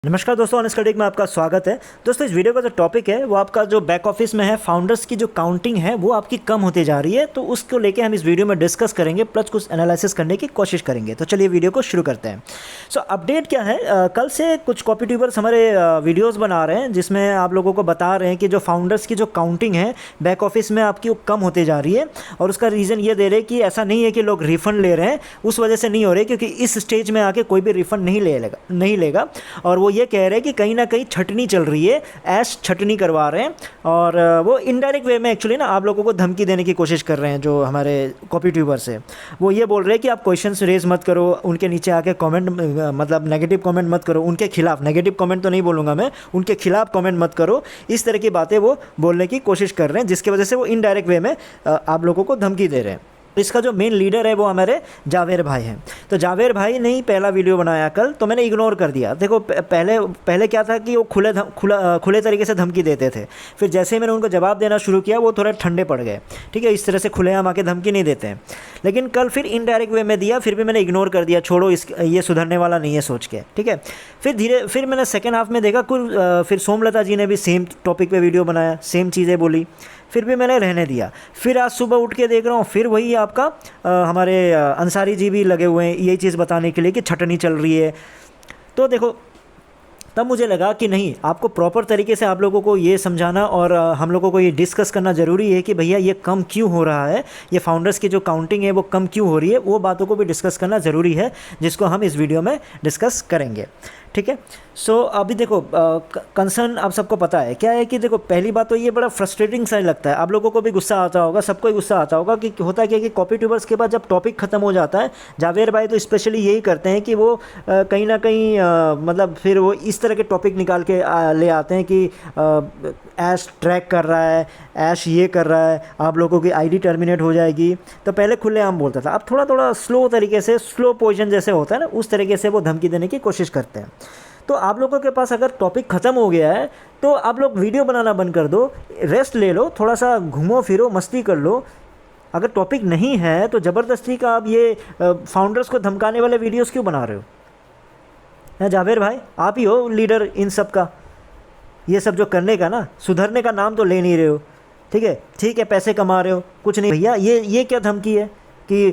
नमस्कार दोस्तों, honest critic में आपका स्वागत है। दोस्तों, इस वीडियो का जो टॉपिक है वो आपका जो बैक ऑफिस में है, फाउंडर्स की जो काउंटिंग है वो आपकी कम होती जा रही है, तो उसको लेके हम इस वीडियो में डिस्कस करेंगे, प्लस कुछ एनालिसिस करने की कोशिश करेंगे। तो चलिए वीडियो को शुरू करते हैं। अपडेट क्या है, कल से कुछ कॉपी ट्यूबर्स हमारे वीडियोज़ बना रहे हैं जिसमें आप लोगों को बता रहे हैं कि जो फाउंडर्स की जो काउंटिंग है बैक ऑफिस में आपकी वो कम होती जा रही है। और उसका रीज़न ये दे रहे हैं कि ऐसा नहीं है कि लोग रिफ़ंड ले रहे हैं, उस वजह से नहीं हो रही, क्योंकि इस स्टेज में आके कोई भी रिफ़ंड नहीं लेगा। और वो ये कह रहे हैं कि कहीं ना कहीं छटनी चल रही है, ऐश छटनी करवा रहे हैं। और वो इनडायरेक्ट वे में एक्चुअली ना आप लोगों को धमकी देने की कोशिश कर रहे हैं। जो हमारे कॉपी ट्यूबर्स है वो ये बोल रहे हैं कि आप क्वेश्चंस रेज मत करो, उनके नीचे आके कमेंट मतलब नेगेटिव कमेंट मत करो, उनके खिलाफ नेगेटिव कमेंट तो नहीं बोलूँगा मैं, उनके खिलाफ कमेंट मत करो। इस तरह की बातें वो बोलने की कोशिश कर रहे हैं, जिसकी वजह से वो इनडायरेक्ट वे में आप लोगों को धमकी दे रहे हैं। इसका जो मेन लीडर है वो हमारे जावेर भाई हैं। तो जावेर भाई ने ही पहला वीडियो बनाया कल, तो मैंने इग्नोर कर दिया। देखो पहले क्या था कि वो खुले तरीके से धमकी देते थे, फिर जैसे ही मैंने उनको जवाब देना शुरू किया वो थोड़े ठंडे पड़ गए। ठीक है, इस तरह से खुलेआम आके धमकी नहीं देते हैं। लेकिन कल फिर इनडायरेक्ट वे में दिया, फिर भी मैंने इग्नोर कर दिया, छोड़ो ये सुधरने वाला नहीं है सोच के। ठीक है, फिर मैंने सेकेंड हाफ में देखा फिर सोमलता जी ने भी सेम टॉपिक पे वीडियो बनाया, सेम चीज़ें बोली, फिर भी मैंने रहने दिया। फिर आज सुबह उठ के देख रहा हूँ, फिर वही आपका हमारे अंसारी जी भी लगे हुए हैं यही चीज़ बताने के लिए कि छटनी चल रही है। तो देखो, तब मुझे लगा कि नहीं, आपको प्रॉपर तरीके से आप लोगों को ये समझाना और हम लोगों को ये डिस्कस करना ज़रूरी है कि भैया ये कम क्यों हो रहा है, ये फाउंडर्स की जो काउंटिंग है वो कम क्यों हो रही है, वो बातों को भी डिस्कस करना ज़रूरी है, जिसको हम इस वीडियो में डिस्कस करेंगे। ठीक है, अभी देखो कंसर्न आप सबको पता है क्या है कि देखो, पहली बात तो ये बड़ा फ्रस्ट्रेटिंग सा लगता है, आप लोगों को भी गुस्सा आता होगा, सबको ही गुस्सा आता होगा कि होता क्या कि कॉपी ट्यूबर्स के बाद जब टॉपिक ख़त्म हो जाता है, जावेर भाई तो स्पेशली यही करते हैं कि वो कहीं ना कहीं मतलब फिर वो इस तरह के टॉपिक निकाल के ले आते हैं कि ऐश ट्रैक कर रहा है, ऐश ये कर रहा है, आप लोगों की आईडी टर्मिनेट हो जाएगी। तो पहले खुलेआम बोलता था, अब थोड़ा थोड़ा स्लो तरीके से, स्लो पोजीशन जैसे होता है ना, उस तरीके से वो धमकी देने की कोशिश करते हैं। तो आप लोगों के पास अगर टॉपिक ख़त्म हो गया है तो आप लोग वीडियो बनाना बंद कर दो, रेस्ट ले लो, थोड़ा सा घूमो फिरो, मस्ती कर लो। अगर टॉपिक नहीं है तो ज़बरदस्ती का आप ये फाउंडर्स को धमकाने वाले वीडियोस क्यों बना रहे हो? हैं जावेर भाई, आप ही हो लीडर इन सब का, ये सब जो करने का ना, सुधरने का नाम तो ले नहीं रहे हो। ठीक है, पैसे कमा रहे हो, कुछ नहीं भैया। ये क्या धमकी है कि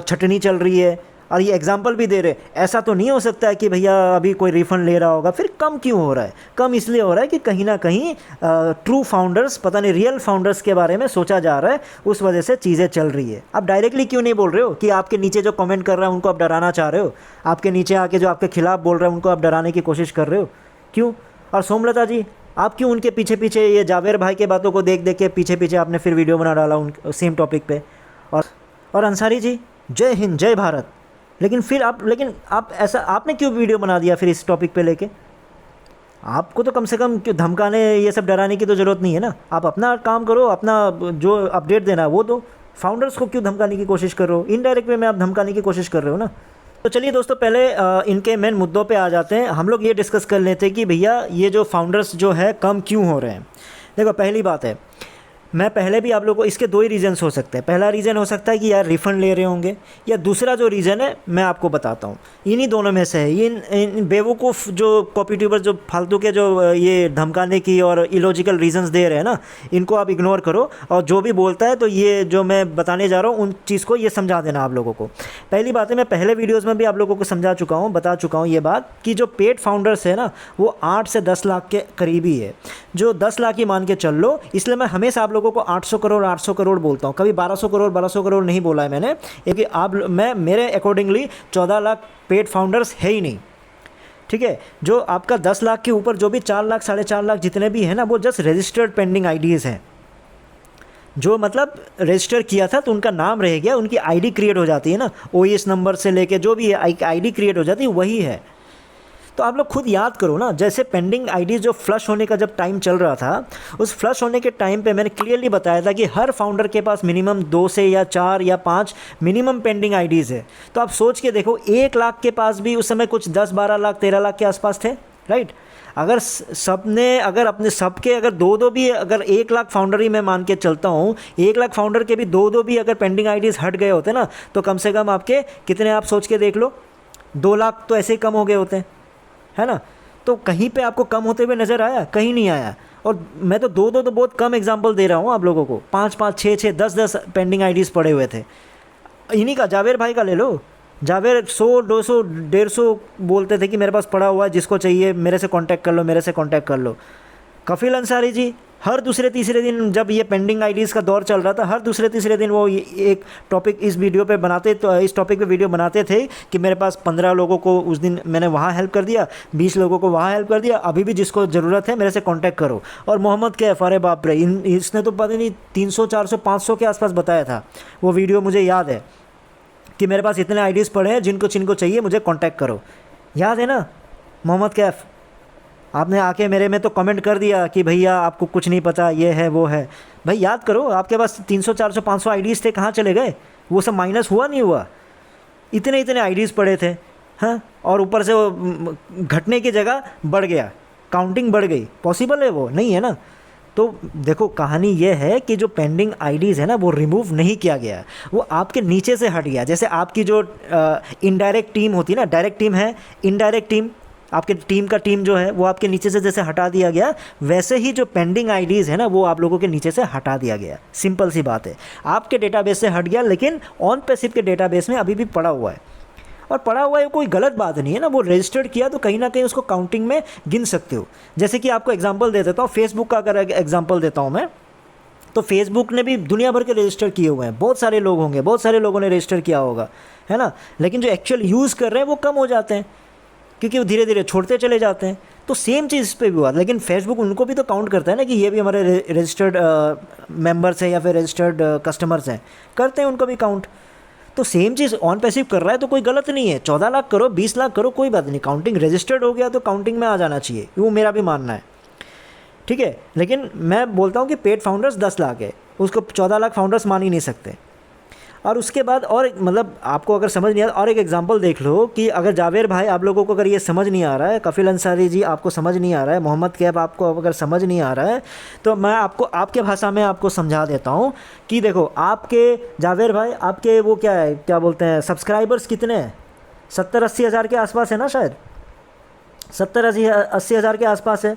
छटनी चल रही है? और ये एग्जाम्पल भी दे रहे, ऐसा तो नहीं हो सकता है कि भैया अभी कोई रिफ़ंड ले रहा होगा। फिर कम क्यों हो रहा है? कम इसलिए हो रहा है कि कहीं ना कहीं ट्रू फाउंडर्स, पता नहीं रियल फाउंडर्स के बारे में सोचा जा रहा है, उस वजह से चीज़ें चल रही है। आप डायरेक्टली क्यों नहीं बोल रहे हो कि आपके नीचे जो कमेंट कर रहा है उनको आप डराना चाह रहे हो? आपके नीचे आके जो आपके खिलाफ बोल रहे हैं उनको आप डराने की कोशिश कर रहे हो, क्यों? और सोमलता जी, आप क्यों उनके पीछे पीछे, ये जावेर भाई के बातों को देख देख के पीछे पीछे आपने फिर वीडियो बना डाला उन सेम टॉपिक पे? और अंसारी जी, जय हिंद जय भारत। लेकिन आप ऐसा आपने क्यों वीडियो बना दिया फिर इस टॉपिक पे लेके? आपको तो कम से कम क्यों धमकाने, ये सब डराने की तो ज़रूरत नहीं है ना। आप अपना काम करो, अपना जो अपडेट देना है वो दो। फाउंडर्स को क्यों धमकाने की कोशिश कर रहे हो? इनडायरेक्ट वे में आप धमकाने की कोशिश कर रहे हो ना। तो चलिए दोस्तों, पहले इनके मेन मुद्दों पे आ जाते हैं। हम लोग ये डिस्कस कर लेते हैं कि भैया ये जो फाउंडर्स जो है कम क्यों हो रहे हैं। देखो, पहली बात है, मैं पहले भी आप लोगों को, इसके दो ही रीज़न्स हो सकते हैं। पहला रीज़न हो सकता है कि यार रिफ़ंड ले रहे होंगे, या दूसरा जो रीज़न है मैं आपको बताता हूँ, इन्हीं दोनों में से है। इन बेवकूफ़ जो कॉपी ट्यूबर जो फालतू के जो ये धमकाने की और इलॉजिकल रीज़न्स दे रहे हैं ना, इनको आप इग्नोर करो, और जो भी बोलता है तो ये जो मैं बताने जा रहा हूँ उन चीज़ को ये समझा देना आप लोगों को। पहली बात है, मैं पहले वीडियोज़ में भी आप लोगों को समझा चुका हूँ, बता चुका हूँ ये बात कि जो पेड फाउंडर्स है ना वो 8 से 10 लाख के करीब ही है। जो 10 लाख ही मान के चल लो, इसलिए मैं हमेशा आप लोगों को 800 करोड़ बोलता हूँ, कभी 1200 करोड़ नहीं बोला है मैंने, क्योंकि मैं मेरे अकॉर्डिंगली 14 लाख पेड फाउंडर्स है ही नहीं। ठीक है, जो आपका 10 लाख के ऊपर जो भी 4 लाख 4.5 लाख जितने भी हैं ना, वो जस्ट रजिस्टर्ड पेंडिंग आईडीज़ हैं। जो मतलब रजिस्टर किया था तो उनका नाम रह गया, उनकी आईडी क्रिएट हो जाती है ना, ओएस नंबर से लेके जो भी है आईडी क्रिएट हो जाती है, वही है। तो आप लोग खुद याद करो ना, जैसे पेंडिंग आईडी जो फ्लश होने का जब टाइम चल रहा था, उस फ्लश होने के टाइम पे मैंने क्लियरली बताया था कि हर फाउंडर के पास मिनिमम 2 से या 4 या 5 मिनिमम पेंडिंग आईडीज़ है। तो आप सोच के देखो, 1 लाख के पास भी उस समय कुछ 10, 12 लाख, 13 लाख के आसपास थे, राइट? अगर सबने, अगर अपने सबके अगर दो भी, अगर 1 लाख फाउंडर ही मैं मान के चलता हूँ, 1 लाख फाउंडर के भी दो भी अगर पेंडिंग आईडीज़ हट गए होते ना, तो कम से कम आपके कितने, आप सोच के देख लो, 2 लाख तो ऐसे ही कम हो गए होते हैं, है ना। तो कहीं पे आपको कम होते हुए नज़र आया? कहीं नहीं आया। और मैं तो दो दो तो बहुत कम एग्जांपल दे रहा हूँ आप लोगों को, 5-5 6-6 10-10 पेंडिंग आईडीज़ पड़े हुए थे। इन्हीं का जावेर भाई का ले लो, जावेर 100-200 150 बोलते थे कि मेरे पास पड़ा हुआ है, जिसको चाहिए मेरे से कांटेक्ट कर लो, मेरे से कांटेक्ट कर लो। कफील अंसारी जी हर दूसरे तीसरे दिन, जब ये पेंडिंग आईडीज़ का दौर चल रहा था, हर दूसरे तीसरे दिन वो एक टॉपिक इस वीडियो पे बनाते, तो इस टॉपिक पे वीडियो बनाते थे कि मेरे पास 15 लोगों को उस दिन मैंने वहाँ हेल्प कर दिया, 20 लोगों को वहाँ हेल्प कर दिया, अभी भी जिसको ज़रूरत है मेरे से कांटेक्ट करो। और मोहम्मद कैफ, अरे बाप रे, इसने तो पता नहीं 300 400 500 के आसपास बताया था। वो वीडियो मुझे याद है कि मेरे पास इतने आईडीज़ पड़े हैं, जिनको चाहिए मुझे कांटेक्ट करो। याद है ना मोहम्मद कैफ? आपने आके मेरे में तो कमेंट कर दिया कि भैया आपको कुछ नहीं पता, ये है वो है। भाई याद करो, आपके पास 300 400 500 आईडीज़ थे, कहाँ चले गए? वो सब माइनस हुआ नहीं हुआ? इतने इतने आईडीज़ पड़े थे, हाँ, और ऊपर से वो घटने की जगह बढ़ गया, काउंटिंग बढ़ गई। पॉसिबल है? वो नहीं है ना। तो देखो, कहानी ये है कि जो पेंडिंग आईडीज़ है ना, वो रिमूव नहीं किया गया, वो आपके नीचे से हट गया। जैसे आपकी जो इनडायरेक्ट टीम होती है ना, डायरेक्ट टीम है, इनडायरेक्ट टीम, आपके टीम का टीम जो है वो आपके नीचे से जैसे हटा दिया गया, वैसे ही जो पेंडिंग आईडीज़ है ना, वो आप लोगों के नीचे से हटा दिया गया। सिंपल सी बात है, आपके डेटाबेस से हट गया, लेकिन ऑन पैसिव के डेटाबेस में अभी भी पड़ा हुआ है। और पड़ा हुआ है कोई गलत बात नहीं है ना, वो रजिस्टर्ड किया तो कहीं ना कहीं उसको काउंटिंग में गिन सकते हो। जैसे कि आपको एग्जांपल दे देता हूँ, फेसबुक का अगर एग्जांपल देता हूँ मैं, तो फेसबुक ने भी दुनिया भर के रजिस्टर किए हुए हैं, बहुत सारे लोग होंगे, बहुत सारे लोगों ने रजिस्टर किया होगा, है ना। लेकिन जो एक्चुअल यूज़ कर रहे हैं वो कम हो जाते हैं, क्योंकि वो धीरे धीरे छोड़ते चले जाते हैं। तो सेम चीज़ इस पर भी हुआ, लेकिन फेसबुक उनको भी तो काउंट करता है ना कि ये भी हमारे रजिस्टर्ड मेंबर्स हैं या फिर रजिस्टर्ड कस्टमर्स हैं, करते हैं उनको भी काउंट। तो सेम चीज़ ऑन पैसिव कर रहा है तो कोई गलत नहीं है। 14 लाख करो, 20 लाख करो, कोई बात नहीं, काउंटिंग रजिस्टर्ड हो गया तो काउंटिंग में आ जाना चाहिए, वो मेरा भी मानना है, ठीक है। लेकिन मैं बोलता हूँ कि पेड फाउंडर्स 10 लाख है, उसको 14 लाख फाउंडर्स मान ही नहीं सकते। और उसके बाद और मतलब आपको अगर समझ नहीं आ रहा, और एक एग्जांपल देख लो कि अगर जावेर भाई आप लोगों को अगर ये समझ नहीं आ रहा है, कफील अंसारी जी आपको समझ नहीं आ रहा है, मोहम्मद कैफ आपको अगर समझ नहीं आ रहा है, तो मैं आपको आपके भाषा में आपको समझा देता हूँ कि देखो, आपके जावेर भाई, आपके वो क्या है, क्या बोलते हैं, सब्सक्राइबर्स कितने हैं? 70-80 हज़ार के आसपास है ना, शायद 70-80 हज़ार के आसपास है।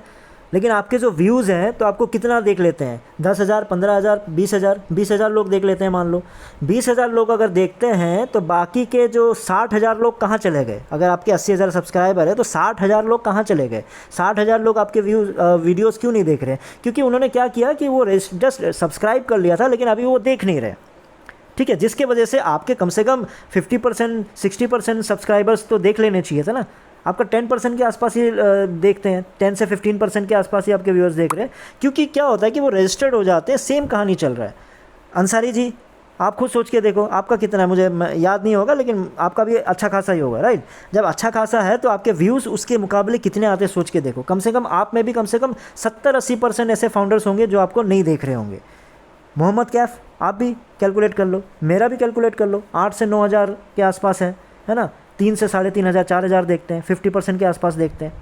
लेकिन आपके जो व्यूज़ हैं तो आपको कितना देख लेते हैं? 10,000, 15,000, 20,000 लोग देख लेते हैं। मान लो 20,000 लोग अगर देखते हैं तो बाकी के जो 60,000 लोग कहाँ चले गए? अगर आपके 80,000 सब्सक्राइबर है तो 60,000 लोग कहाँ चले गए? 60,000 लोग आपके वीडियोज़ क्यों नहीं देख रहे? क्योंकि उन्होंने क्या किया कि वो जस्ट सब्सक्राइब कर लिया था, लेकिन अभी वो देख नहीं रहे, ठीक है। जिसके वजह से आपके कम से कम 50% 60% सब्सक्राइबर्स तो देख लेने चाहिए था ना। आपका 10% के आसपास ही देखते हैं, 10 से 15% के आसपास ही आपके व्यूअर्स देख रहे हैं, क्योंकि क्या होता है कि वो रजिस्टर्ड हो जाते हैं। सेम कहानी चल रहा है। अंसारी जी आप खुद सोच के देखो, आपका कितना है मुझे याद नहीं होगा, लेकिन आपका भी अच्छा खासा ही होगा, राइट। जब अच्छा खासा है तो आपके व्यूज़ उसके मुकाबले कितने आते हैं सोच के देखो। कम से कम आप में भी कम से कम 70-80% ऐसे फाउंडर्स होंगे जो आपको नहीं देख रहे होंगे। मोहम्मद कैफ आप भी कैलकुलेट कर लो, मेरा भी कैलकुलेट कर लो, 8 से 9 हज़ार के आसपास है ना। 3 से 3.5 हज़ार 4 हज़ार देखते हैं, 50% के आसपास देखते हैं।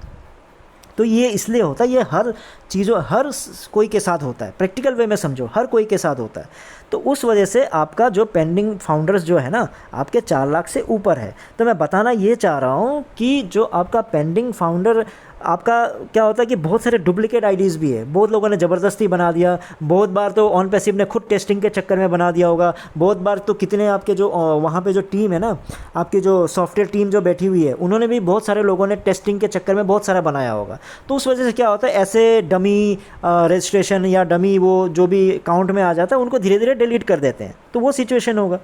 तो ये इसलिए होता है, ये हर चीज़ों हर कोई के साथ होता है, प्रैक्टिकल वे में समझो, हर कोई के साथ होता है। तो उस वजह से आपका जो पेंडिंग फाउंडर्स जो है ना, आपके 4 लाख से ऊपर है। तो मैं बताना ये चाह रहा हूँ कि जो आपका पेंडिंग फाउंडर, आपका क्या होता है कि बहुत सारे डुप्लीकेट आईडीज़ भी है, बहुत लोगों ने ज़बरदस्ती बना दिया, बहुत बार तो ऑन पैसिव ने खुद टेस्टिंग के चक्कर में बना दिया होगा, बहुत बार तो कितने आपके जो वहाँ पे जो टीम है ना, आपकी जो सॉफ्टवेयर टीम जो बैठी हुई है, उन्होंने भी बहुत सारे लोगों ने टेस्टिंग के चक्कर में बहुत सारा बनाया होगा। तो उस वजह से क्या होता है, ऐसे डमी रजिस्ट्रेशन या डमी वो जो भी अकाउंट में आ जाता है, उनको धीरे धीरे डिलीट कर देते हैं। तो वो सिचुएशन होगा।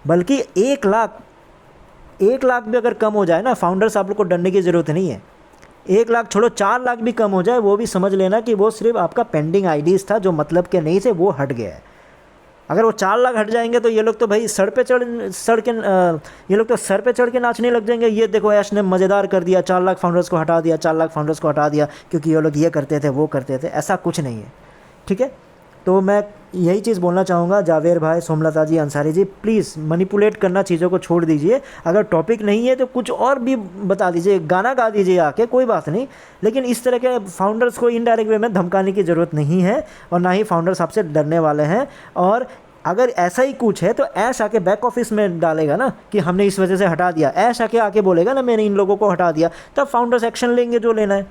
बल्कि 1 लाख भी अगर कम हो जाए ना फाउंडर्स, आप लोग को डरने की ज़रूरत नहीं है। 1 लाख छोड़ो, 4 लाख भी कम हो जाए, वो भी समझ लेना कि वो सिर्फ आपका पेंडिंग आईडीज़ था, जो मतलब के नहीं थे, वो हट गया है। अगर वो 4 लाख हट जाएंगे तो ये लोग तो भाई ये लोग तो सर पे चढ़ के नाचने लग जाएंगे। ये देखो ऐश ने मज़ेदार कर दिया, 4 लाख फाउंडर्स को हटा दिया, 4 लाख फाउंडर्स को हटा दिया, क्योंकि ये लोग ये करते थे वो करते थे। ऐसा कुछ नहीं है, ठीक है। तो मैं यही चीज़ बोलना चाहूँगा, जावेर भाई, सोमलता जी, अंसारी जी, प्लीज़ मैनिपुलेट करना चीज़ों को छोड़ दीजिए। अगर टॉपिक नहीं है तो कुछ और भी बता दीजिए, गाना गा दीजिए आके, कोई बात नहीं, लेकिन इस तरह के फाउंडर्स को इनडायरेक्ट वे में धमकाने की ज़रूरत नहीं है, और ना ही फाउंडर्स आपसे डरने वाले हैं। और अगर ऐसा ही कुछ है तो ऐश आके बैक ऑफिस में डालेगा ना कि हमने इस वजह से हटा दिया, ऐश आके बोलेगा ना मैंने इन लोगों को हटा दिया, तब फाउंडर्स एक्शन लेंगे जो लेना है।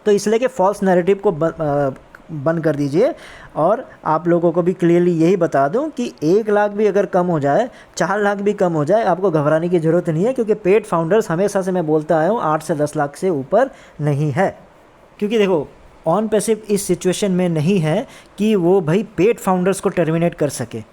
तो इसलिए कि फॉल्स नैरेटिव को बंद कर दीजिए। और आप लोगों को भी क्लियरली यही बता दूं कि 1 लाख भी अगर कम हो जाए, 4 लाख भी कम हो जाए, आपको घबराने की ज़रूरत नहीं है, क्योंकि पेड फाउंडर्स हमेशा से मैं बोलता आया हूँ 8 से 10 लाख से ऊपर नहीं है। क्योंकि देखो ऑन पैसिव इस सिचुएशन में नहीं है कि वो भाई पेड फाउंडर्स को टर्मिनेट कर सके,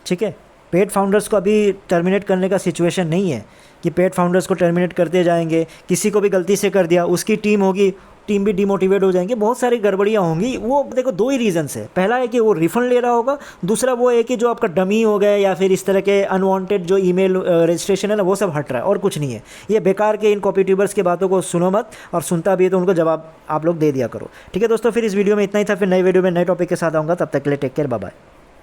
ठीक है। पेड फाउंडर्स को अभी टर्मिनेट करने का सिचुएशन नहीं है कि पेड फाउंडर्स को टर्मिनेट करते जाएंगे, किसी को भी गलती से कर दिया उसकी टीम होगी, टीम भी डिमोटिवेट हो जाएंगे, बहुत सारी गड़बड़ियाँ होंगी। वो देखो 2 ही रीज़न्स है, पहला है कि वो रिफंड ले रहा होगा, दूसरा वो है कि जो आपका डमी हो गया या फिर इस तरह के अनवांटेड जो ईमेल रजिस्ट्रेशन है ना वो सब हट रहा है, और कुछ नहीं है। ये बेकार के इन कॉपी ट्यूबर्स की बातों को सुनो मत, और सुनता भी है तो उनको जवाब आप लोग दे दिया करो। ठीक है दोस्तों, फिर इस वीडियो में इतना ही था, फिर नए वीडियो में नए टॉपिक के साथ आऊँगा, तब तक के लिए टेक केयर, बाय बाय।